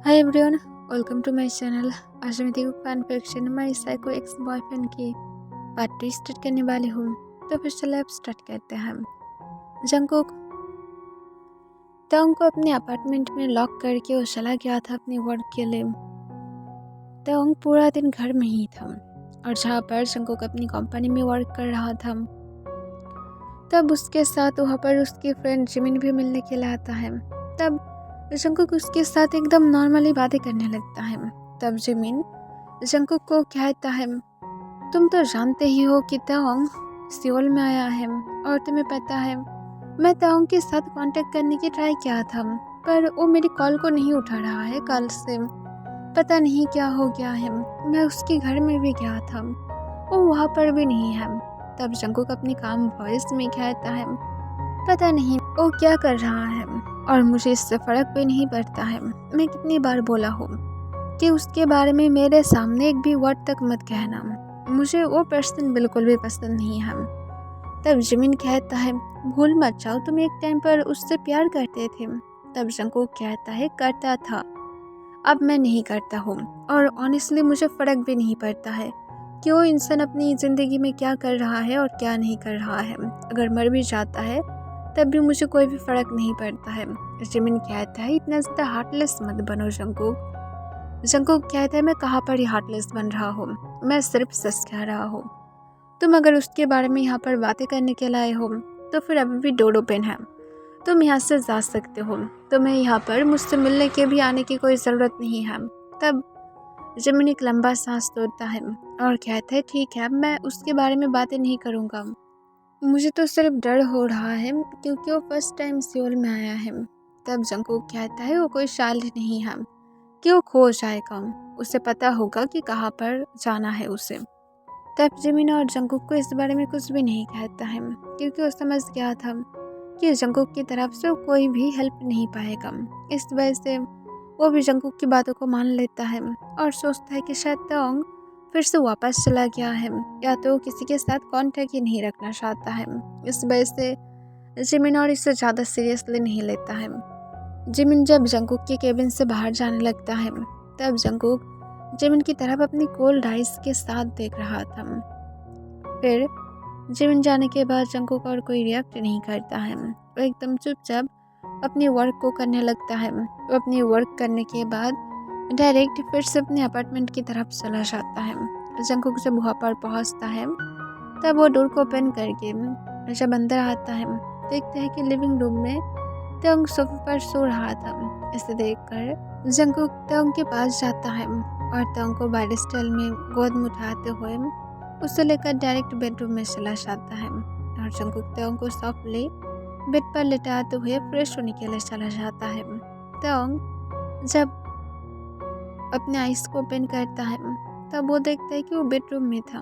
Hi everyone, welcome to my channel. आज मैं देखो fan fiction my psycho ex boyfriend की पार्ट 2 स्टार्ट करने वाली हूँ। तो फिर चलो अब स्टार्ट करते हैं। जंगकुक तंग को अपने अपार्टमेंट में लॉक करके वो चला गया था अपने वर्क के लिए। तंग पूरा दिन घर में ही था और जहाँ पर जंगकुक अपनी कंपनी में वर्क कर रहा था, तब उसके साथ वहाँ पर उसकी फ्रेंड जिमिन भी मिलने के लिए आता है। तब जंगकुक उसके साथ एकदम नॉर्मली बातें करने लगता है। तब जिमिन जंगकुक को कहता है, तुम तो जानते ही हो कि ताओंग सियोल में आया है और तुम्हें पता है मैं ताओंग के साथ कांटेक्ट करने की ट्राई किया था, पर वो मेरी कॉल को नहीं उठा रहा है। कल से पता नहीं क्या हो गया है। मैं उसके घर में भी गया था, वो वहाँ पर भी नहीं है। तब जंगकुक अपनी काम वॉइस में कहता है, पता नहीं वो क्या कर रहा है और मुझे इससे फर्क भी नहीं पड़ता है। मैं कितनी बार बोला हूँ कि उसके बारे में मेरे सामने एक भी वर्ड तक मत कहना। मुझे वो पर्सन बिल्कुल भी पसंद नहीं है। तब जिमिन कहता है, भूल मत जाओ तुम एक टाइम पर उससे प्यार करते थे। तब जंगकुक कहता है, करता था, अब मैं नहीं करता हूँ और ऑनेस्टली मुझे फ़र्क भी नहीं पड़ता है कि वो इंसान अपनी ज़िंदगी में क्या कर रहा है और क्या नहीं कर रहा है। अगर मर भी जाता है तब भी मुझे कोई भी फ़र्क नहीं पड़ता है। जिमिन कहता है, इतना ज़्यादा हार्टलेस मत बनो जंगकुक। जंगकुक कहता है, मैं कहाँ पर ही हार्टलेस बन रहा हूँ, मैं सिर्फ सच कह रहा हूँ। तुम अगर उसके बारे में यहाँ पर बातें करने के लाए हो तो फिर अभी भी डोर ओपन है, तुम यहाँ से जा सकते हो। तुम्हें यहाँ पर मुझसे मिलने के भी आने की कोई ज़रूरत नहीं है। तब जिमिन एक लंबा सांस तोड़ता है और कहता है, ठीक है, मैं उसके बारे में बातें नहीं करूँगा। मुझे तो सिर्फ डर हो रहा है क्योंकि वो फर्स्ट टाइम सियोल में आया है। तब जंगकुक कहता है, वो कोई चाल नहीं है कि वो खो जाएगा, उसे पता होगा कि कहाँ पर जाना है उसे। तब जिमिन और जंगकुक को इस बारे में कुछ भी नहीं कहता है क्योंकि वो समझ गया था कि जंगकुक की तरफ से वो कोई भी हेल्प नहीं पाएगा। इस वजह से वो भी जंगकुक की बातों को मान लेता है और सोचता है कि शायद ताओंग फिर से वापस चला गया है या तो किसी के साथ कांटेक्ट ही नहीं रखना चाहता है। इस वजह से जिमिन और इसे ज़्यादा सीरियसली नहीं लेता है। जिमिन जब जंगकुक के केबिन से बाहर जाने लगता है तब जंगकुक जिमिन की तरफ अपनी कोल्ड आइस के साथ देख रहा था। फिर जिमिन जाने के बाद जंगकुक और कोई रिएक्ट नहीं करता है, वो एकदम चुपचाप अपनी वर्क को करने लगता है। वो अपनी वर्क करने के बाद डायरेक्ट फिर से अपने अपार्टमेंट की तरफ चला जाता है। जंगकुक जब वहाँ पर पहुँचता है तब वो डोर को ओपन करके जब अंदर आता है देखता है कि लिविंग रूम में तंग सोफे पर सो रहा था। इसे देखकर जंगकुक तंग के पास जाता है और तंग को बैड स्टाइल में गोद में उठाते हुए उसे लेकर डायरेक्ट बेडरूम में चला जाता है और जंगकुक तंग को सॉफ्टली बेड पर लेटाते हुए फ्रेश होने के लिए चला जाता है। तंग जब अपने आइस को ओपन करता है तब वो देखता है कि वो बेडरूम में था।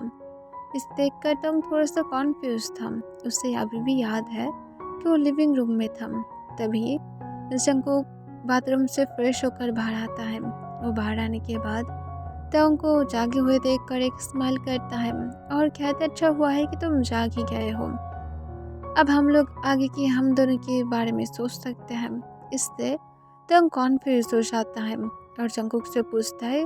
इस देखकर तंग थोड़ा सा कॉन्फ्यूज था। उसे अभी भी याद है कि वो लिविंग रूम में था। तभी जंगकुक बाथरूम से फ्रेश होकर बाहर आता है। वो बाहर आने के बाद तंग को जागे हुए देखकर एक स्माइल करता है और कहता है, अच्छा हुआ है कि तुम जाग ही गए हो, अब हम लोग आगे की हम दोनों के बारे में सोच सकते हैं। इससे तंग कॉन्फ्यूज हो जाता है और जंगकुक से पूछता है,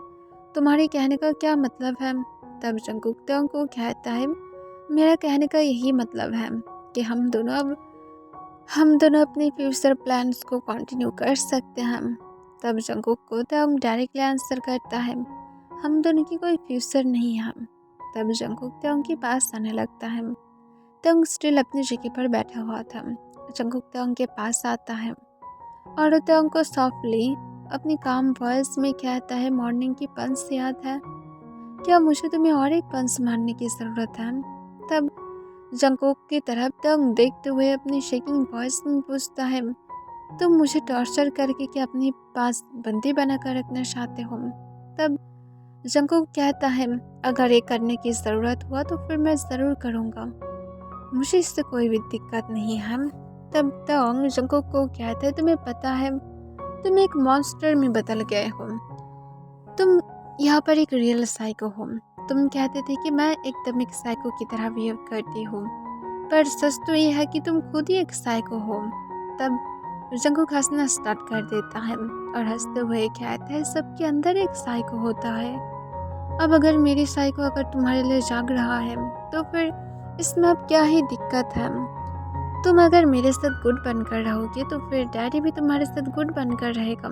तुम्हारे कहने का क्या मतलब है। तब जंगकुक तंग को कहता है, मेरा कहने का यही मतलब है कि हम दोनों अपने फ्यूचर प्लान्स को कंटिन्यू कर सकते हैं। तब जंगकुक को तंग डायरेक्टली आंसर करता है, हम दोनों की कोई फ्यूचर नहीं है। तब जंगकुक तंग के पास आने लगता है। तंग स्टिल अपनी जगह पर बैठा हुआ था। जंगकुक तंग के पास आता है और तंग को सॉफ्टली अपनी काम वॉइस में कहता है, मॉर्निंग की पंच याद है क्या, मुझे तुम्हें और एक पंच मारने की ज़रूरत है। तब जंगकुक की तरफ तंग देखते हुए अपनी शेकिंग वॉइस में पूछता है, तुम मुझे टॉर्चर करके क्या अपने पास बंदी बनाकर रखना चाहते हो। तब जंगकुक कहता है, अगर ये करने की ज़रूरत हुआ तो फिर मैं ज़रूर करूँगा, मुझे इससे कोई भी दिक्कत नहीं है। तब तंग जंगकुक को कहता है, तुम्हें पता है तुम एक मॉन्स्टर में बदल गए हो, तुम यहाँ पर एक रियल साइको हो। तुम कहते थे कि मैं एकदम एक साइको की तरह बिहेव करती हूँ, पर सच तो ये है कि तुम खुद ही एक साइको हो। तब जंगकुक हंसना स्टार्ट कर देता है और हंसते हुए कहता है सबके अंदर एक साइको होता है। अब अगर मेरी साइको अगर तुम्हारे लिए जाग रहा है तो फिर इसमें अब क्या ही दिक्कत है। तुम अगर मेरे साथ गुड बनकर रहोगे तो फिर डैडी भी तुम्हारे साथ गुड बनकर रहेगा।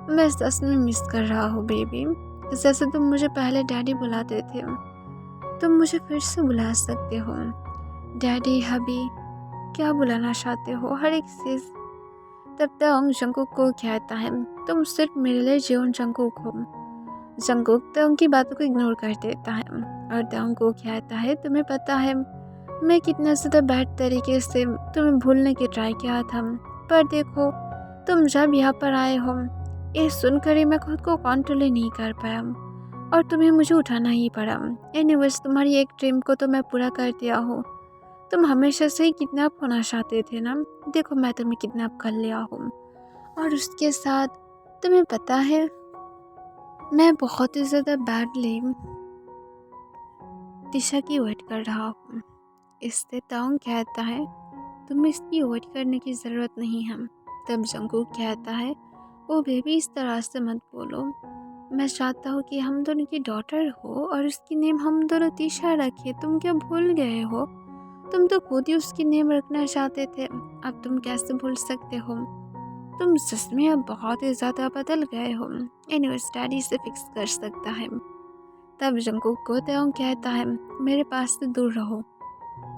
मैं सच में मिस कर रहा हूँ बेबी। जैसे तुम मुझे पहले डैडी बुलाते थे तुम मुझे फिर से बुला सकते हो। डैडी हबी क्या बुलाना चाहते हो हर एक चीज़। तब तक जंगकुक को कहता है तुम सिर्फ मेरे लिए जीवन जंगकुक हो। जंगकुक तंग की बातों को इग्नोर कर देता है और तंग को कहता है तुम्हें पता है मैं कितना ज़्यादा बैड तरीके से तुम्हें भूलने की ट्राई किया था, पर देखो तुम जब यहाँ पर आए हो ये सुनकर ही मैं खुद को कंट्रोल ही नहीं कर पाया और तुम्हें मुझे उठाना ही पड़ा। एनीवेज तुम्हारी एक ड्रीम को तो मैं पूरा कर दिया हूँ। तुम हमेशा से ही किडनैप होना चाहते थे ना, देखो मैं तुम्हें किडनैप कर लिया हूँ। और उसके साथ तुम्हें पता है मैं बहुत ही ज़्यादा बैडली दिशा की वेट कर रहा हूँ। इससे तांग कहता है तुम्हें इसकी वेट करने की ज़रूरत नहीं है। तब जंगकुक कहता है ओ बेबी इस तरह से मत बोलो। मैं चाहता हूँ कि हम दोनों की डॉटर हो और उसकी नेम हम दोनों तिशा रखे। तुम क्या भूल गए हो? तुम तो खुद ही उसकी नेम रखना चाहते थे, अब तुम कैसे भूल सकते हो? तुम सच में अब बहुत ही ज़्यादा बदल गए हो। एनीवेज डैडी से फिक्स कर सकता है। तब जंगकुक को तेओंग कहता है मेरे पास से दूर रहो।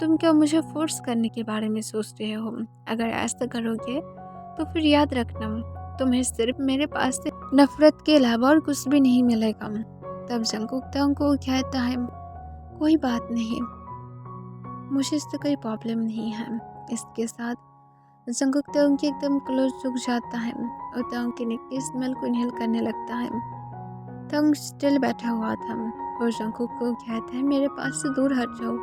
तुम क्या मुझे फोर्स करने के बारे में सोच रहे हो? अगर ऐसा करोगे तो फिर याद रखना तुम्हें सिर्फ मेरे पास से नफरत के अलावा और कुछ भी नहीं मिलेगा। तब जंगकुक तेओंग को कहता है कोई बात नहीं, मुझे इससे कोई प्रॉब्लम नहीं है। इसके साथ जंगकुक तेओंग की एकदम क्लोज झुक जाता है और तेओंग के नेक की स्मेल को इनहेल करने लगता है। तेओंग स्टिल बैठा हुआ था और जंगकुक को कहता है मेरे पास से दूर हट जाओ,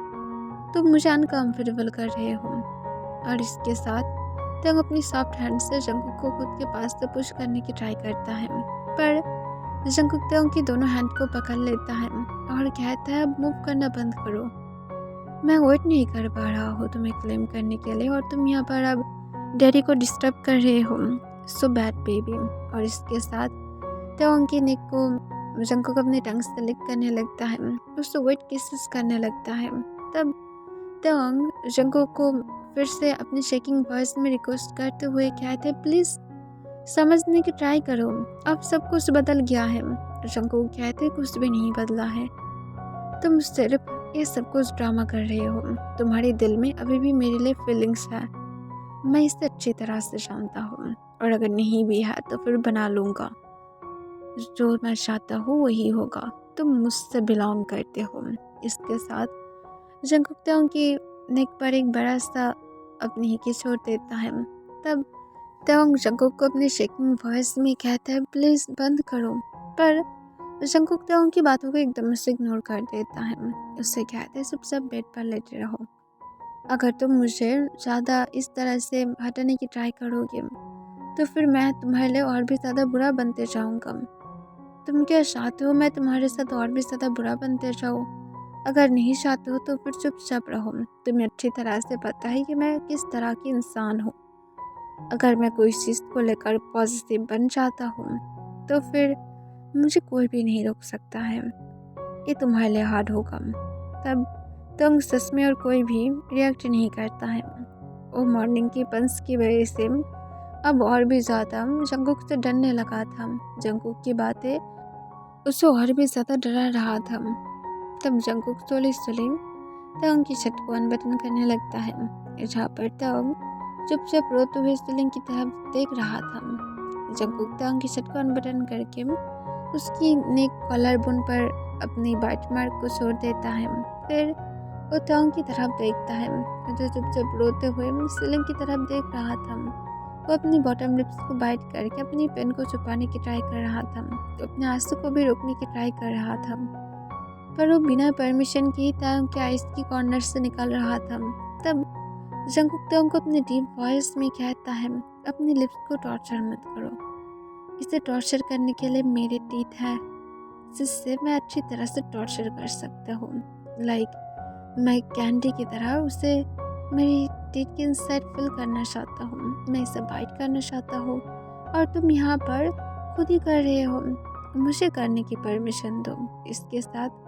तुम मुझे अनकम्फर्टेबल कर रहे हो। और इसके साथ तेओंग अपनी सॉफ्ट हैंड से जंगकुक को खुद के पास से पुश करने की ट्राई करता है, पर जंगकुक तेओंग की दोनों हैंड को पकड़ लेता है और कहता है अब मूव करना बंद करो। मैं वेट नहीं कर पा रहा हूँ तुम्हें क्लेम करने के लिए और तुम यहाँ पर अब डैडी को डिस्टर्ब कर रहे हो। So bad baby. और इसके साथ तेओंग की नेक को जंगकुक अपने टंग से लिक करने लगता है, उससे वेट किसेस करने लगता है। तब तेओंग जंगकुक को फिर से अपनी शेकिंग वॉइस में रिक्वेस्ट करते हुए कहते प्लीज़ समझने की ट्राई करो, अब सब कुछ बदल गया है। जंगकुक कहते कुछ भी नहीं बदला है, तुम सिर्फ ये सब कुछ ड्रामा कर रहे हो। तुम्हारे दिल में अभी भी मेरे लिए फीलिंग्स है, मैं इसे अच्छी तरह से जानता हूँ और अगर नहीं भी है तो फिर बना लूँगा। जो मैं चाहता हूँ वही होगा, तुम मुझसे बिलोंग करते हो। इसके साथ जंगकुक तेओंग की नेक पर एक बड़ा सा अपनी हिक्की छोड़ देता है। तब तेओंग जंगकुक को अपनी शेकिंग वॉइस में कहता है प्लीज़ बंद करो, पर जंगकुक तेओंग की बातों को एकदम से इग्नोर कर देता है। उससे कहता है चुपचाप बेड पर लेटे रहो, अगर तुम मुझे ज़्यादा इस तरह से हटाने की ट्राई करोगे तो फिर मैं तुम्हारे लिए और भी ज़्यादा बुरा बनते जाऊँगा। तुम क्या चाहते हो मैं तुम्हारे साथ और भी ज़्यादा बुरा बनते जाऊँ? अगर नहीं चाहते हो तो फिर चुपचाप रहो। तुम्हें अच्छी तरह से पता है कि मैं किस तरह की इंसान हूँ। अगर मैं कोई चीज़ को लेकर पॉजिटिव बन जाता हूँ तो फिर मुझे कोई भी नहीं रोक सकता है। ये तुम्हारे लिए हार्ड होगा। तब तुम सच में और कोई भी रिएक्ट नहीं करता है। वो मॉर्निंग की पंच की वजह से अब और भी ज़्यादा जंगकुक से डरने लगा था। जंगकुक की बातें उसे और भी ज़्यादा डरा रहा था। तब जंगकुक स्लोली तेओंग की छत को अनबटन करने लगता है, जहाँ पर तेओंग चुपचाप रोते हुए सीलिंग की तरफ देख रहा था। जंगकुक तेओंग की छत को अनबटन करके उसकी नेक कॉलर बोन पर अपनी बाइट मार्क को छोड़ देता है। फिर वो तेओंग की तरफ देखता है जो चुपचाप रोते हुए सीलिंग की तरफ देख रहा था। वो अपनी बॉटम लिप्स को बाइट करके अपनी पेन को छुपाने की ट्राई कर रहा था, तो अपने आंसू को भी रोकने की ट्राई कर रहा था, पर वो बिना परमिशन के तेओंग के आइस की कॉर्नर से निकल रहा था। तब जंगकुक तेओंग को अपनी डीप वॉइस में कहता है अपनी लिप्स को टॉर्चर मत करो, इसे टॉर्चर करने के लिए मेरे टीथ है जिससे मैं अच्छी तरह से टॉर्चर कर सकता हूँ। लाइक मैं कैंडी की तरह उसे मेरी टीथ की इनसाइड फिल करना चाहता हूँ, मैं इसे बाइट करना चाहता हूँ और तुम यहाँ पर खुद ही कर रहे हो, मुझे करने की परमिशन दो। इसके साथ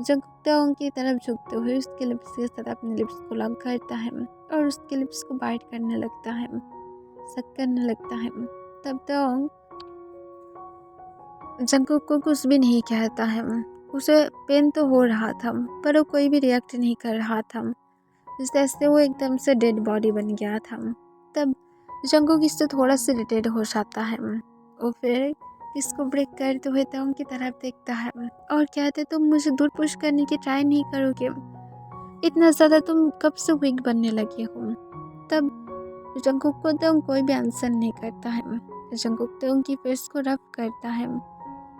जंगकुक की तरफ झुकते हुए उसके लिप्स के साथ अपने लिप्स को लॉक करता है और उसके लिप्स को बाइट करने लगता है, सक करने लगता है। तब जंगकुक को कुछ भी नहीं कहता है। उसे पेन तो हो रहा था पर वो कोई भी रिएक्ट नहीं कर रहा था, जैसे वो एकदम से डेड बॉडी बन गया था। तब जंगकुक इससे थोड़ा सा इरिटेट हो जाता है। वो फिर इसको ब्रेक करते हुए तोंग की तरफ देखता है और कहते तुम मुझे दूर पुश करने की ट्राई नहीं करोगे, इतना ज़्यादा तुम कब से वीक बनने लगे हो। तब जंगकुक को तोंग कोई भी आंसर नहीं करता है। जंगकुक तोंग की फेस को रफ करता है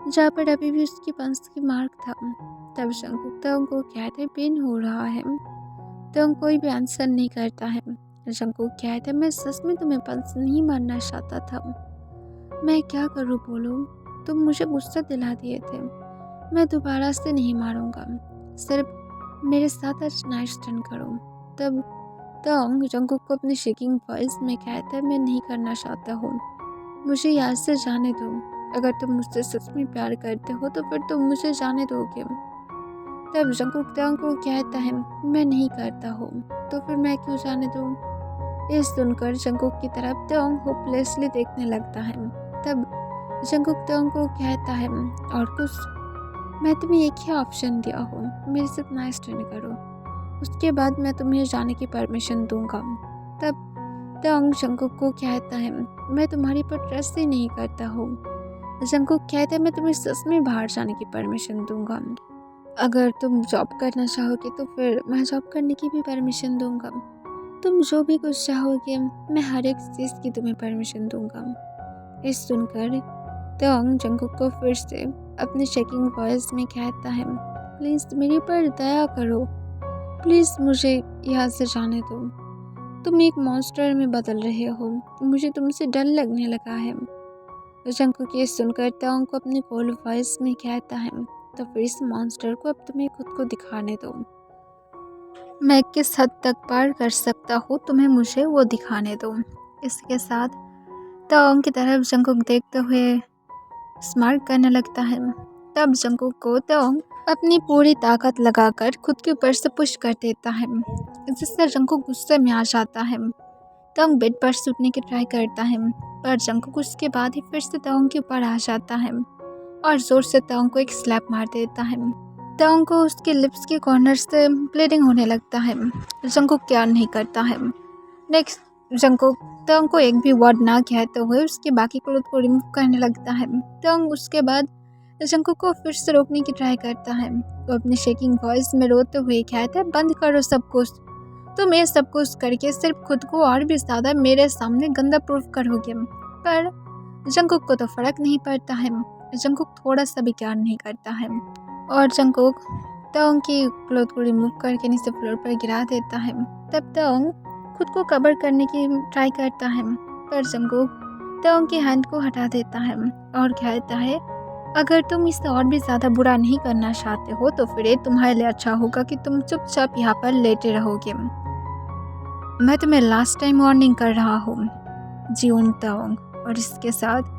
जहाँ पर अभी भी उसकी पंच की मार्क था। तब जंगकुक तोंग को कहते पेन हो रहा है। तोंग कोई भी आंसर नहीं करता है। जंगकुक कहते मैं सच में तुम्हें पंच नहीं मारना चाहता था, मैं क्या करूँ बोलो, तुम मुझे गुस्सा दिला दिए थे, मैं दोबारा से नहीं मारूंगा, सिर्फ मेरे साथ आज नाइट स्टैंड करो। तब तोंग जंगकुक को अपनी शेकिंग वॉइस में कहता है मैं नहीं करना चाहता हूँ, मुझे यहाँ से जाने दो, अगर तुम मुझसे सच में प्यार करते हो तो फिर तुम मुझे जाने दोगे। तब जंगकुक तोंग को कहता है मैं नहीं करता हूँ तो फिर मैं क्यों जाने दूँ। ये सुनकर जंगकुक की तरफ तोंग होपलेसली देखने लगता है। तब जंगकुक तोंग को कहता है और कुछ, मैं तुम्हें एक ही ऑप्शन दिया हूँ, मेरे साथ नाइट स्टैंड करो, उसके बाद मैं तुम्हें जाने की परमिशन दूंगा। तब तोंग जंगकुक को कहता है मैं तुम्हारी पर ट्रस्ट ही नहीं करता हूँ। जंगकुक कहता है मैं तुम्हें सच में बाहर जाने की परमिशन दूंगा, अगर तुम जॉब करना चाहोगे तो फिर मैं जॉब करने की भी परमिशन दूंगा, तुम जो भी कुछ चाहोगे मैं हर एक चीज़ की तुम्हें परमिशन दूंगा। इस सुनकर तोंग जंगकुक को फिर से अपनी शेकिंग वॉइस में कहता है प्लीज़ मेरे पर दया करो, प्लीज़ मुझे यहाँ से जाने दो, तुम एक मॉन्स्टर में बदल रहे हो, मुझे तुमसे डर लगने लगा है। जंगकुक ये सुनकर तोंग को अपनी कोल्ड वॉइस में कहता है तो फिर इस मॉन्स्टर को अब तुम्हें खुद को दिखाने दो, मैं किस हद तक पार कर सकता हूँ तुम्हें मुझे वो दिखाने दो। इसके साथ तोंग की तरफ जंगकुक देखते हुए स्मार्ट करने लगता है। तब जंगकुक को तोंग अपनी पूरी ताकत लगाकर खुद के ऊपर से पुश कर देता है, जिससे जंगकुक गुस्से में आ जाता है। तोंग बेड पर सूटने की ट्राई करता है पर जंगकुक उसके बाद ही फिर से तोंग के ऊपर आ जाता है और जोर से तोंग को एक स्लैप मार देता है। तोंग को उसके लिप्स के कॉर्नर से ब्लीडिंग होने लगता है। जंगकुक केयर नहीं करता है। नेक्स्ट जंगकुक तोंग को एक भी वर्ड ना कहते हुए उसके बाकी क्लोथ को रिमूव करने लगता है। तोंग उसके बाद जंगकुक को फिर से रोकने की ट्राई करता है। वो अपनी शेकिंग वॉइस में रोते हुए कहता है बंद करो सब कुछ, तुम ये सब कुछ करके सिर्फ खुद को और भी ज़्यादा मेरे सामने गंदा प्रूफ करोगे। पर जंगकुक को तो फर्क नहीं पड़ता है। जंगकुक थोड़ा सा भी केयर नहीं करता है और जंगकुक तोंग की क्लोथ को रिमूव करके नीचे फ्लोर पर गिरा देता है। तब तोंग खुद को कवर करने की ट्राई करता है पर जंगकुक तोंग के हैंड को हटा देता है और कहता है अगर तुम इसे और भी ज़्यादा बुरा नहीं करना चाहते हो तो फिर ये तुम्हारे लिए अच्छा होगा कि तुम चुपचाप यहाँ पर लेटे रहोगे। मैं तुम्हें लास्ट टाइम वार्निंग कर रहा हूँ जियोन तोंग। और इसके साथ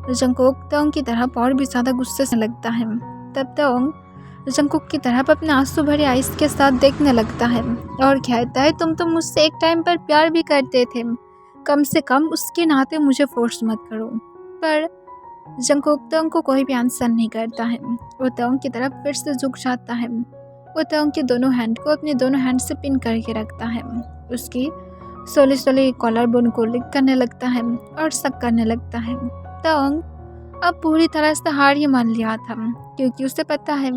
जंगकुक तोंग की तरफ और भी ज़्यादा गुस्से से लगता है। तब तोंग जंगकुक की तरफ अपने आंसू भरे आइस के साथ देखने लगता है और कहता है तुम तो मुझसे एक टाइम पर प्यार भी करते थे, कम से कम उसके नाते मुझे फोर्स मत करो। पर जंगकुक तोंग को कोई भी आंसर नहीं करता है। वो तोंग की तरफ फिर से झुक जाता है। वो तोंग के दोनों हैंड को अपने दोनों हैंड से पिन करके रखता है। उसकी सोले सोले कॉलर बोन को लिक करने लगता है और सक करने लगता है। तोंग अब पूरी तरह से हार ही मान लिया था क्योंकि उसे पता है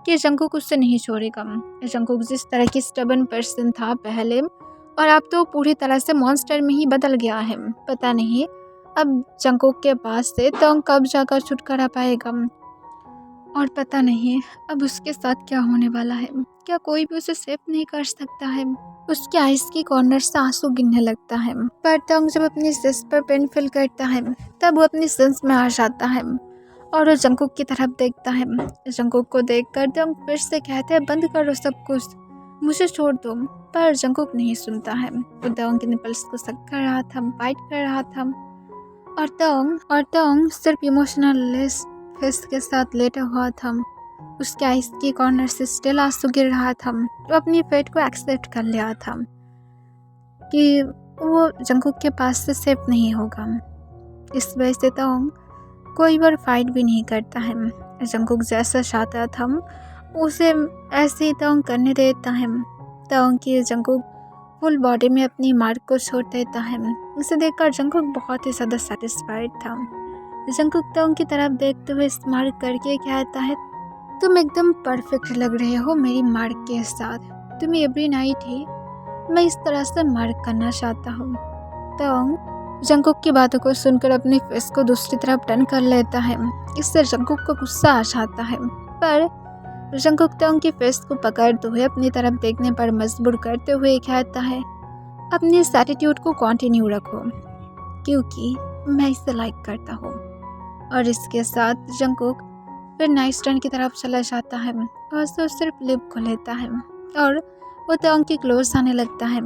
कि जंगकुक उससे नहीं छोड़ेगा। जंगकुक जिस तरह की स्टबर्न पर्सन था पहले और अब तो पूरी तरह से मॉन्स्टर में ही बदल गया है। पता नहीं अब जंगकुक के पास से तोंग कब जाकर छुटकारा पाएगा और पता नहीं अब उसके साथ क्या होने वाला है। क्या कोई भी उसे सेफ नहीं कर सकता है। उसके आइस की कॉर्नर से आंसू गिरने लगता है पर तोंग जब अपनी सेंस पर पेन फील करता है तब वो अपनी सेंस में आ जाता है और वो जंगकुक की तरफ देखता है। जंगकुक को देखकर तोंग फिर से कहता है बंद करो सब कुछ, मुझे छोड़ दो। पर जंकुक नहीं सुनता है। वो तोंग के निपल्स को सक कर रहा था, बाइट कर रहा था, और तोंग सिर्फ इमोशनल लेस फेस के साथ लेटा हुआ था। उसके आइस के कॉर्नर से स्टिल आंसू गिर रहा था। वो अपनी फेट को एक्सेप्ट कर लिया था कि वो जंकुक के पास से सेफ नहीं होगा। इस वजह से तोंग कोई बार फाइट भी नहीं करता है। जंकुक जैसा चाहता था उसे ऐसे ही तोंग करने देता है। तोंग की जंकुक फुल बॉडी में अपनी मार्क को छोड़ देता है। उसे देखकर जंकुक बहुत ही ज़्यादा सेटिस्फाइड था। जंकुक तोंग की तरफ देखते हुए स्मार्ट करके कहता है, तुम एकदम परफेक्ट लग रहे हो मेरी मार्क के साथ। तुम एवरी नाइट ही मैं इस तरह से मार्क करना चाहता हूँ। तोंग जंकुक की बातों को सुनकर अपनी फेस को दूसरी तरफ टर्न कर लेता है। इससे जंकुक को गुस्सा आ जाता है, पर जंकुक तोंग की फेस को पकड़ते हुए अपनी तरफ देखने पर मजबूर करते हुए कहता है, अपनी इस एटीट्यूड को कंटिन्यू रखो क्योंकि मैं इसे लाइक करता हूँ। और इसके साथ जंकुक फिर नाइस टर्न की तरफ चला जाता है और तो सिर्फ लिप को लेता है और वो तोंग के क्लोज आने लगता है।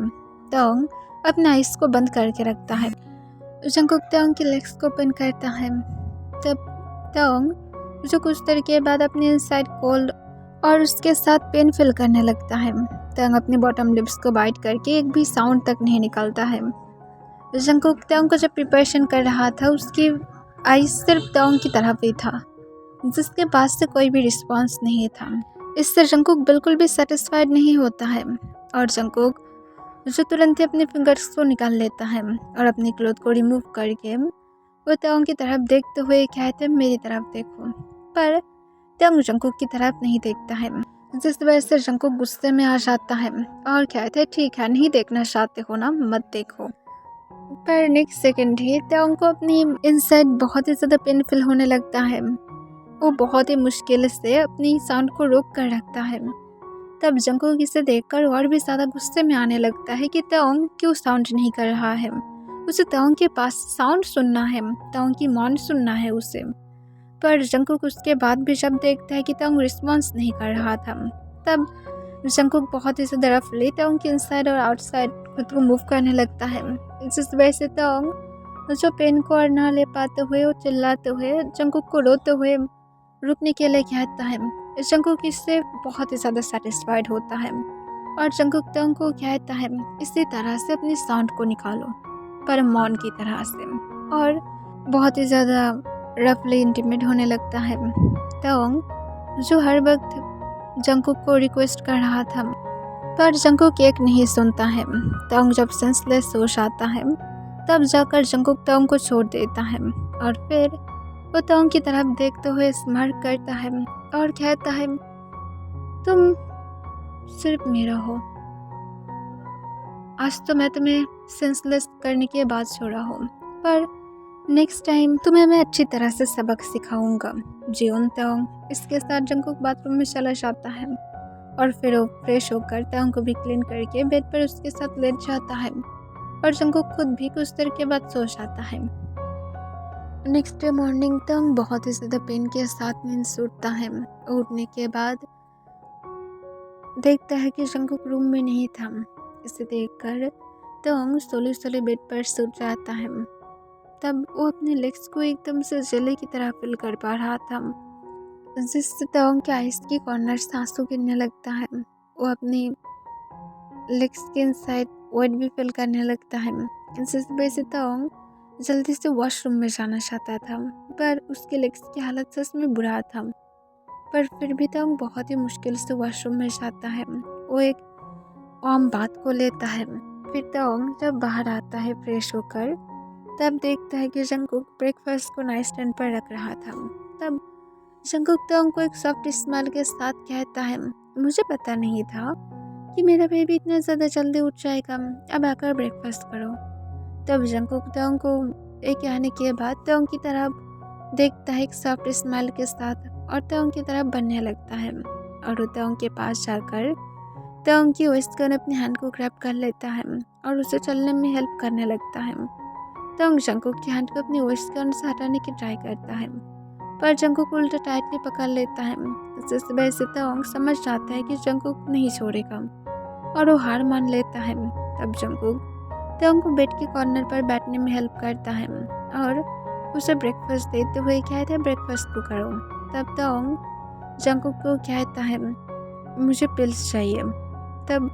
तोंग अपने आइस को बंद करके रखता है। जंकुक तोंग के लेग्स को ओपन करता है। तब तोंग जो कुछ देर के बाद अपने इनसाइड कोल्ड और उसके साथ पेन फील करने लगता है। तोंग अपने बॉटम लिप्स को बाइट करके एक भी साउंड तक नहीं निकालता है। जंकुक तोंग को जब प्रिपरेशन कर रहा था उसकी आइस सिर्फ तोंग की तरफ ही था, जिसके पास से कोई भी रिस्पॉन्स नहीं था। इससे जंकुक बिल्कुल भी सेटिस्फाइड नहीं होता है और जंकुक जो तुरंत ही अपने फिंगर्स को निकाल लेता है और अपनी क्लोथ को रिमूव करके वो तोंग की तरफ देखते हुए कहते हैं, मेरी तरफ देखो। पर तोंग जंकुक की तरफ नहीं देखता है, जिस वजह से जंकुक गुस्से में आ जाता है और कहते हैं, ठीक है, नहीं देखना चाहते हो ना, मत देखो। पर नेक्स्ट सेकंड ही तोंग को अपनी इनसाइड बहुत ही ज़्यादा पेन फील होने लगता है। वो बहुत ही मुश्किल से अपनी साउंड को रोक कर रखता है। तब जंकुक इसे देखकर और भी ज़्यादा गुस्से में आने लगता है कि तोंग क्यों साउंड नहीं कर रहा है। उसे तोंग के पास साउंड सुनना है, तोंग की मौन सुनना है उसे। पर जंकुक उसके बाद भी जब देखता है कि तोंग रिस्पॉन्स नहीं कर रहा था, तब जंकुक बहुत ही ज़्यादा रफली तोंग के इनसाइड और आउटसाइड खुद को मूव करने लगता है। जिस वजह से तोंग जो पेन को और ना ले पाते हुए और चिल्लाते हुए जंकुक को रोते हुए रुकने के लिए कहता है। जंकुक इससे बहुत ही ज़्यादा सेटिस्फाइड होता है और जंकुक तोंग को कहता है, इसी तरह से अपनी साउंड को निकालो, पर मौन की तरह से, और बहुत ही ज़्यादा रफली इंटीमेट होने लगता है। तोंग जो हर वक्त जंकुक को रिक्वेस्ट कर रहा था, पर जंकुक एक नहीं सुनता है। तोंग जब सेंसलेस हो जाता है तब जाकर जंकुक तोंग को छोड़ देता है और फिर वो तोंग की तरफ देखते हुए स्माइल करता है और कहता है, तुम सिर्फ मेरा हो। आज तो मैं तुम्हें सेंसलेस करने के बाद छोड़ा हूँ, पर नेक्स्ट टाइम तुम्हें मैं अच्छी तरह से सबक सिखाऊंगा। जियोन तोंग इसके साथ जंकुक बाथरूम में चला जाता है और फिर वो फ्रेश होकर तोंग को भी क्लीन करके बेड पर उसके साथ लेट जाता है और जंकुक खुद भी कुछ देर के बाद सो जाता है। नेक्स्ट डे मॉर्निंग तोंग बहुत ही ज़्यादा पेन के साथ नींद से उठता है। उठने के बाद देखता है कि जंकुक रूम में नहीं था। इसे देखकर तोंग सोले बेड पर सूट जाता है। तब वो अपने लेग्स को एकदम से जले की तरह फील कर पा रहा था, जिससे तोंग के आइस की कॉर्नर से आंसू गिरने लगता है। वो अपनी लेग्स के इनसाइड वेट भी फील करने लगता है, जिस वजह से तोंग जल्दी से वॉशरूम में जाना चाहता था, पर उसके लेग्स की हालत सच में बुरा था। पर फिर भी तोंग बहुत ही मुश्किल से वॉशरूम में जाता है। वो एक वार्म बाथ को लेता है। फिर तोंग जब बाहर आता है फ्रेश होकर, तब देखता है कि जंकुक ब्रेकफास्ट को नाइट स्टैंड पर रख रहा था। तब जंकुक तोंग को एक सॉफ्ट स्माइल के साथ कहता है, मुझे पता नहीं था कि मेरा बेबी इतना ज़्यादा जल्दी उठ जाएगा, अब आकर ब्रेकफास्ट करो। तब जंकुक तोंग को एक कहने के बाद तोंग की तरफ देखता है एक सॉफ्ट स्माइल के साथ और तोंग की तरफ बनने लगता है और वो तोंग के पास जाकर तोंग की वेस्ट को अपने हैंड को ग्रैब कर लेता है और उसे चलने में हेल्प करने लगता है। तोंग जंकुक की हैंड को अपनी वेस्ट के से हटाने की ट्राई करता है, पर जंकुक उल्टा टाइटली पकड़ लेता है। जिस वजह से तोंग समझ जाता है कि जंकुक नहीं छोड़ेगा और वो हार मान लेता है। तब जंगकुक तोंग को बेड के कॉर्नर पर बैठने में हेल्प करता है और उसे ब्रेकफास्ट देते हुए कहता है ब्रेकफास्ट को करो। तब तोंग जंगकुक को कहता है मुझे पिल्स चाहिए। तब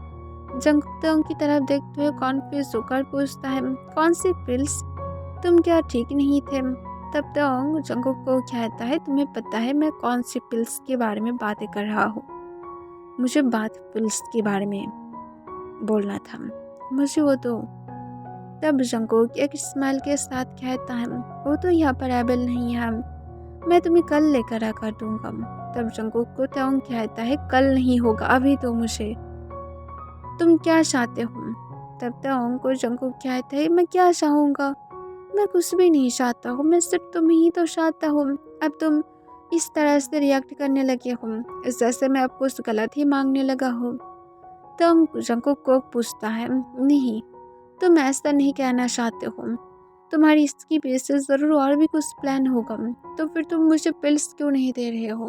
जंगकुक तोंग की तरफ देखते हुए कॉन्फ्यूज होकर पूछता है कौन सी पिल्स, तुम क्या ठीक नहीं थे? तब तोंग जंगकुक को कहता है तुम्हें पता है मैं कौन सी पिल्स के बारे में बातें कर रहा हूँ, मुझे बात पिल्स के बारे में बोलना था, मुझे वो दो। तब जंगकुक एक स्माइल के साथ कहता है वो तो यहाँ पर अवेलेबल नहीं है, मैं तुम्हें कल लेकर आकर दूंगा। तब जंगकुक को तोंग कहता है कल नहीं होगा, अभी तो मुझे, तुम क्या चाहते हो? तब तोंग को जंगकुक कहता है मैं क्या चाहूँगा, मैं कुछ भी नहीं चाहता हूँ, मैं सिर्फ तुम्हें ही तो चाहता हूँ। अब तुम इस तरह से रिएक्ट करने लगे हो जैसे मैं अब कुछ गलत ही मांगने लगा हूँ। तोंग जंगकुक को पूछता है नहीं, तुम ऐसा नहीं कहना चाहते हो, तुम्हारी इसकी बेस से ज़रूर और भी कुछ प्लान होगा, तो फिर तुम मुझे पिल्स क्यों नहीं दे रहे हो?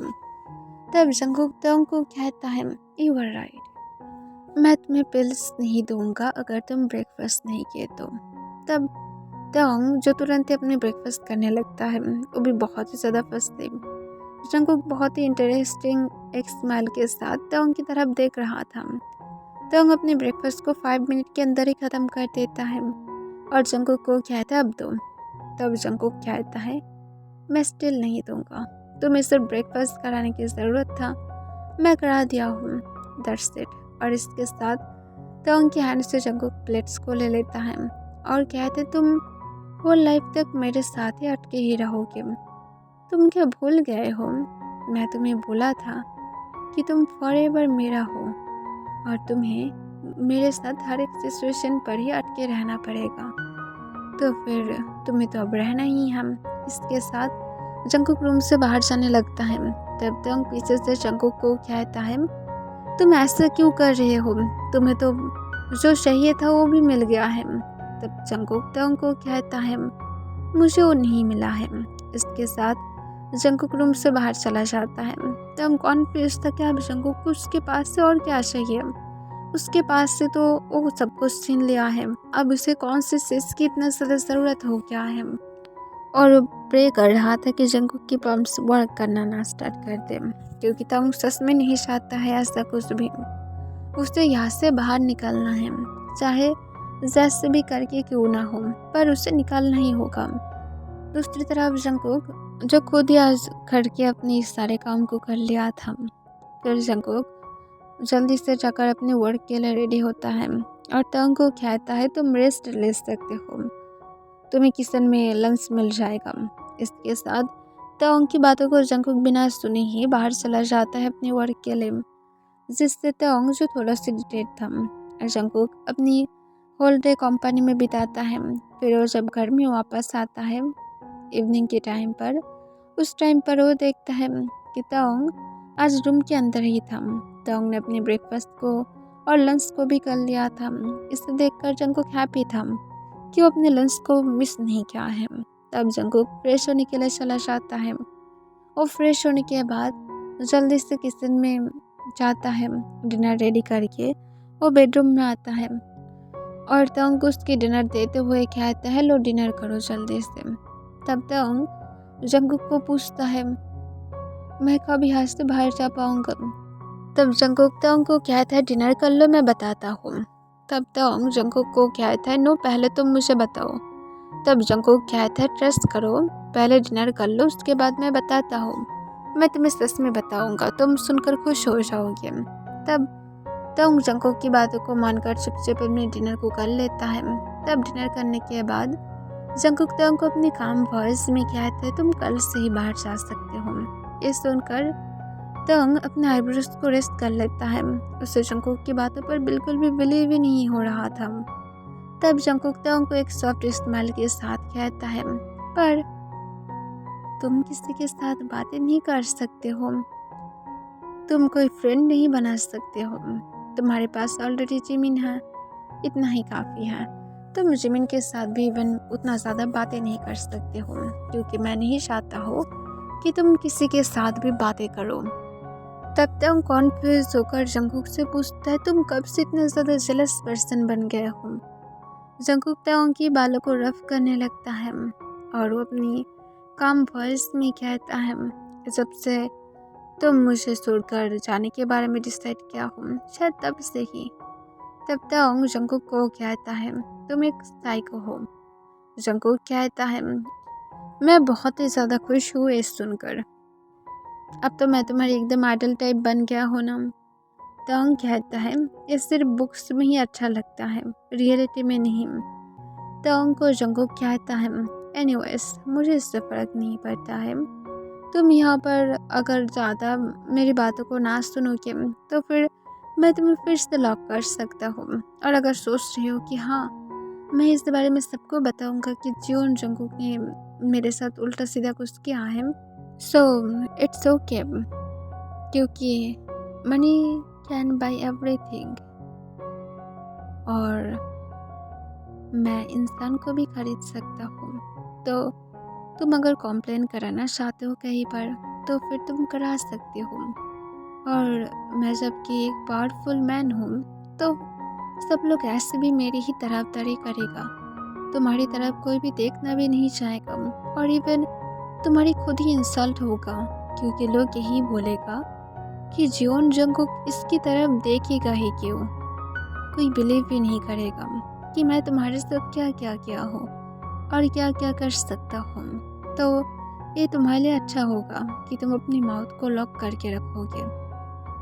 तब जंगकुक तोंग को कहता है यू आर राइट, मैं तुम्हें पिल्स नहीं दूंगा अगर तुम ब्रेकफास्ट नहीं किए तो। तब तोंग जो तुरंत ही अपने ब्रेकफास्ट करने लगता है, वो भी बहुत ही ज़्यादा फंसते। जंगकुक बहुत ही इंटरेस्टिंग एक स्माइल के साथ तोंग की तरफ देख रहा था। तोंग अपने ब्रेकफास्ट को 5 मिनट के अंदर ही ख़त्म कर देता है और जंगकुक को कहता है अब दो। तब जंगकुक कहता है मैं स्टिल नहीं दूंगा, तुम्हें सिर्फ ब्रेकफास्ट कराने की ज़रूरत था, मैं करा दिया हूँ, दैट्स इट। और इसके साथ तोंग की हैंड से जंगकुक प्लेट्स को ले लेता है और कहते तुम होल लाइफ तक मेरे साथ ही अटके ही रहोगे, तुम क्या भूल गए हो, मैं तुम्हें बोला था कि तुम फॉरएवर मेरा हो और तुम्हें मेरे साथ हर एक सिचुएशन पर ही अटके रहना पड़ेगा, तो फिर तुम्हें तो अब रहना ही हम। इसके साथ जंगकुक रूम से बाहर जाने लगता है। तब तोंग पीछे से जंगकुक को कहता है तुम ऐसा क्यों कर रहे हो, तुम्हें तो जो चाहिए था वो भी मिल गया है। तब जंगकुक तोंग को कहता है मुझे वो नहीं मिला है। इसके साथ जंगकुक रूम से बाहर चला जाता है। तोंग कॉन्फ्यूज था कि अब जंगकुक को उसके पास से और क्या चाहिए, उसके पास से तो वो सब कुछ छीन लिया है, अब उसे कौन सी चीज़ की इतना ज़्यादा ज़रूरत हो गया है। और वो प्रे कर रहा था कि जंगकुक की पम्प्स वर्क करना ना स्टार्ट कर दे, क्योंकि तोंग सच में नहीं चाहता है ऐसा कुछ भी, उसे यहाँ से बाहर निकलना है, चाहे जैसे भी करके क्यों ना हो, पर उसे निकालना ही होगा। दूसरी तरफ जंगकुक जो खुद ही आज करके अपने इस सारे काम को कर लिया था, फिर जंगकुक जल्दी से जाकर अपने वर्क के लिए रेडी होता है और तोंग को कहता है तुम रेस्ट ले सकते हो, तुम्हें किचन में लंच मिल जाएगा। इसके साथ तोंग की बातों को जंगकुक बिना सुने ही बाहर चला जाता है अपने वर्क के लिए, जिससे तोंग जो थोड़ा सा इरिटेट था। जंगकुक अपनी होल डे कंपनी में बिताता है। फिर वो जब घर में वापस आता है इवनिंग के टाइम पर, उस टाइम पर वो देखता है कि तोंग आज रूम के अंदर ही था। तोंग ने अपने ब्रेकफास्ट को और लंच को भी कर लिया था। इसे देखकर जंगकुक हैप्पी था कि वो अपने लंच को मिस नहीं किया है। तब जंगकुक फ्रेश होने के लिए चला जाता है और फ्रेश होने के बाद जल्दी से किचन में जाता है, डिनर रेडी करके वो बेडरूम में आता है और तोंग उसकी डिनर देते हुए कहता है लो डिनर करो जल्दी से। तब तोंग जंगकुक को पूछता है मैं कब यहाँ से बाहर जा पाऊँगा। तब जंगकुक तोंग को कहता है डिनर कर लो मैं बताता हूँ। तब तोंग जंगकुक को कहता है नो पहले तुम मुझे बताओ। तब जंगकुक कहता है ट्रस्ट करो, पहले डिनर कर लो उसके बाद मैं बताता हूँ, मैं तुम्हें सच में बताऊँगा, तुम सुनकर खुश हो जाओगे। तब तोंग जंगकुक की बातों को मानकर चुपचाप अपने डिनर को कर लेता है। तब डिनर करने के बाद जंगकुक तोंग को अपनी काम वॉइस में कहता है तुम कल से ही बाहर जा सकते हो। ये सुनकर तोंग अपने आईब्रोज को रेस्ट कर लेता है, उसे जंगकुक की बातों पर बिल्कुल भी बिलीव ही नहीं हो रहा था। तब जंगकुक तोंग को एक सॉफ्ट स्माइल के साथ कहता है पर तुम किसी के साथ बातें नहीं कर सकते हो, तुम कोई फ्रेंड नहीं बना सकते हो, तुम्हारे पास ऑलरेडी जिमिन है, इतना ही काफ़ी है, तुम जिमिन के साथ भी इवन उतना ज़्यादा बातें नहीं कर सकते हो, क्योंकि मैं नहीं चाहता हो कि तुम किसी के साथ भी बातें करो। तब तक कॉन्फ्यूज होकर जंगकुक से पूछता है, तुम कब से इतना ज़्यादा जेलस पर्सन बन गए हो। जंगकुक ताओंग की बालों को रफ करने लगता है और वो अपनी काम वॉइस में कहता है, जब से तुम मुझे छोड़कर जाने के बारे में डिसाइड किया हो, शायद तब से ही। तब ताओंग जंगकुक को कहता है, तुम एक साइको हो। जंगकुक कहता है, मैं बहुत ही ज़्यादा खुश हूँ ये सुनकर। अब तो मैं तुम्हारी एकदम आइडल टाइप बन गया हो ना। ताओंग कहता है, ये सिर्फ बुक्स में ही अच्छा लगता है, रियलिटी में नहीं। ताओंग को जंगकुक कहता है, एनीवेज मुझे इससे फ़र्क नहीं पड़ता है। तुम यहाँ पर अगर ज़्यादा मेरी बातों को ना सुनोगे तो फिर मैं तुम्हें फिर से लॉक कर सकता हूँ। और अगर सोच रही हो कि हाँ मैं इस बारे में सबको बताऊँगा कि जियोन जंगकुक ने मेरे साथ उल्टा सीधा कुछ किया है, सो इट्स ओके, क्योंकि मनी कैन बाय एवरीथिंग और मैं इंसान को भी खरीद सकता हूँ। तो तुम अगर कॉम्प्लेन कराना चाहते हो कहीं पर तो फिर तुम करा सकते हो। और मैं जबकि एक पावरफुल मैन हूँ तो सब लोग ऐसे भी मेरी ही तरफदारी करेगा। तुम्हारी तरफ कोई भी देखना भी नहीं चाहेगा और इवन तुम्हारी खुद ही इंसल्ट होगा, क्योंकि लोग यही बोलेगा कि जियोन जंगकुक इसकी तरफ देखेगा ही क्यों। कोई बिलीव भी नहीं करेगा कि मैं तुम्हारे साथ क्या क्या किया हो और क्या क्या कर सकता हूँ। तो ये तुम्हारे लिए अच्छा होगा कि तुम अपनी माउथ को लॉक करके रखोगे।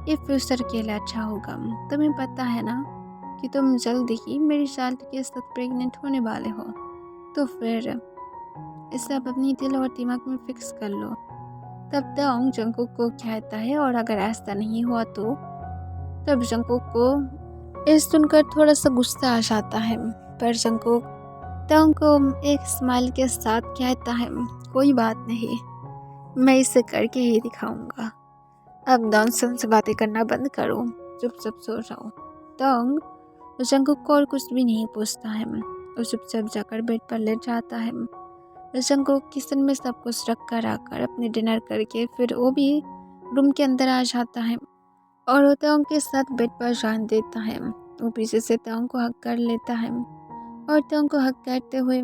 ये फ्यूचर के लिए अच्छा होगा। तुम्हें पता है ना कि तुम जल्द ही मेरी चाइल्ड के साथ प्रेग्नेंट होने वाले हो, तो फिर इसे आप अपनी दिल और दिमाग में फिक्स कर लो। तब ताओंग जंगकुक को कहता है, और अगर ऐसा नहीं हुआ तो। तब जंगकुक को ये सुनकर थोड़ा सा गुस्सा आ जाता है, पर जंगकुक ताओंग को एक स्माइल के साथ कहता है, कोई बात नहीं, मैं इसे करके ही दिखाऊंगा। अब नॉनसेंस बातें करना बंद करो, चुपचाप सो जाओ। ताओंग जंगकुक को और कुछ भी नहीं पूछता है और चुपचाप जाकर बेड पर लेट जाता है। जंगकुक किचन में सब कुछ रख कर आकर अपने डिनर करके फिर वो भी रूम के अंदर आ जाता है और वो ताओंग के साथ बेड पर जान देता है। वो पीछे से ताओंग को हक कर लेता है और ताओंग को हक करते हुए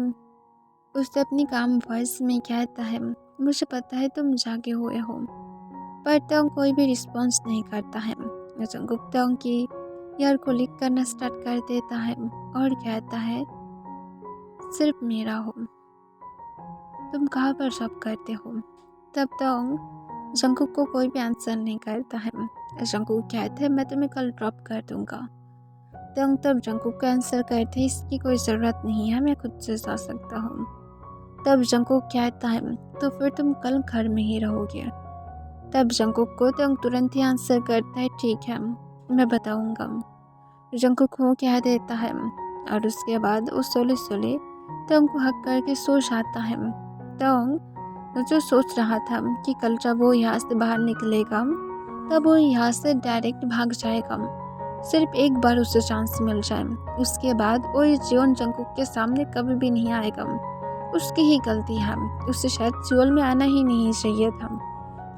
उससे अपनी काम वॉइस में कहता है, मुझे पता है तुम जागे हुए हो। पर ताओंग कोई भी रिस्पॉन्स नहीं करता है। जंगकुक ताओंग की ईयर को लिक करना स्टार्ट कर देता है और कहता है, सिर्फ मेरा हो, तुम कहाँ पर जॉब करते हो। तब ताओंग जंगकुक को कोई भी आंसर नहीं करता है। जंगकुक कहते हैं, मैं तुम्हें कल ड्रॉप कर दूंगा। ताओंग तब जंगकुक का आंसर करते हैं, इसकी कोई ज़रूरत नहीं है, मैं खुद से जा सकता हूँ। तब जंगकुक कहता है, तो फिर तुम कल घर में ही रहोगे। तब जंगकुक को ताओंग तुरंत ही आंसर करता है, ठीक है मैं बताऊंगा। जंगकुक को कह देता है और उसके बाद वो सोले सोले ताओंग को हक करके सो जाता है। ताओंग जो सोच रहा था कि कल जब वो यहाँ से बाहर निकलेगा तब वो यहाँ से डायरेक्ट भाग जाएगा, सिर्फ एक बार उसे चांस मिल जाए, उसके बाद वो जियोन जंगकुक के सामने कभी भी नहीं आएगा। उसकी ही गलती है, उसे शायद सियोल में आना ही नहीं चाहिए था।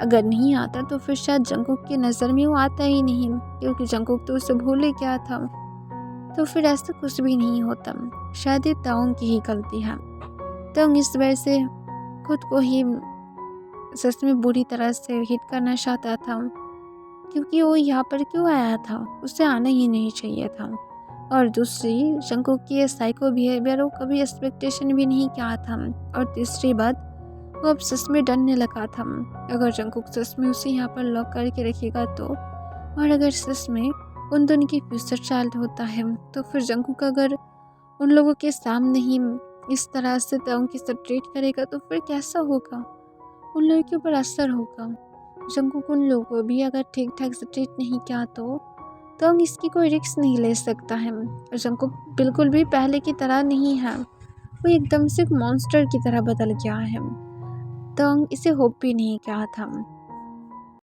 अगर नहीं आता तो फिर शायद जंगकुक की नज़र में वो आता ही नहीं, क्योंकि जंगकुक तो उसे भूल ही गया था। तो फिर ऐसा कुछ भी नहीं होता, शायद ये ताओंग की ही गलती है। ताओंग इस वजह से खुद को ही सच में बुरी तरह से हिट करना चाहता था, क्योंकि वो यहाँ पर क्यों आया था, उसे आना ही नहीं चाहिए था। और दूसरी, जंगकुक की ये साइको बिहेवियर वो कभी एक्सपेक्टेशन भी नहीं किया था। और तीसरी बात, वो अब सच में डरने लगा था। अगर जंगकुक सच में उसे यहाँ पर लॉक करके रखेगा तो, और अगर सच में उन दोनों की फ्यूचर चाइल्ड होता है तो फिर जंगकुक अगर उन लोगों के सामने ही इस तरह से ताओंग की साथ ट्रीट करेगा तो फिर कैसा होगा, उन लोगों के ऊपर असर होगा। जंगकुक उन लोगों को भी अगर ठीक ठाक से ट्रीट नहीं किया तो ताओंग इसकी कोई रिस्क नहीं ले सकता है। जंगकुक बिल्कुल भी पहले की तरह नहीं है, वो एकदम से एक मॉन्स्टर की तरह बदल गया है। ताओंग इसे होप भी नहीं किया था।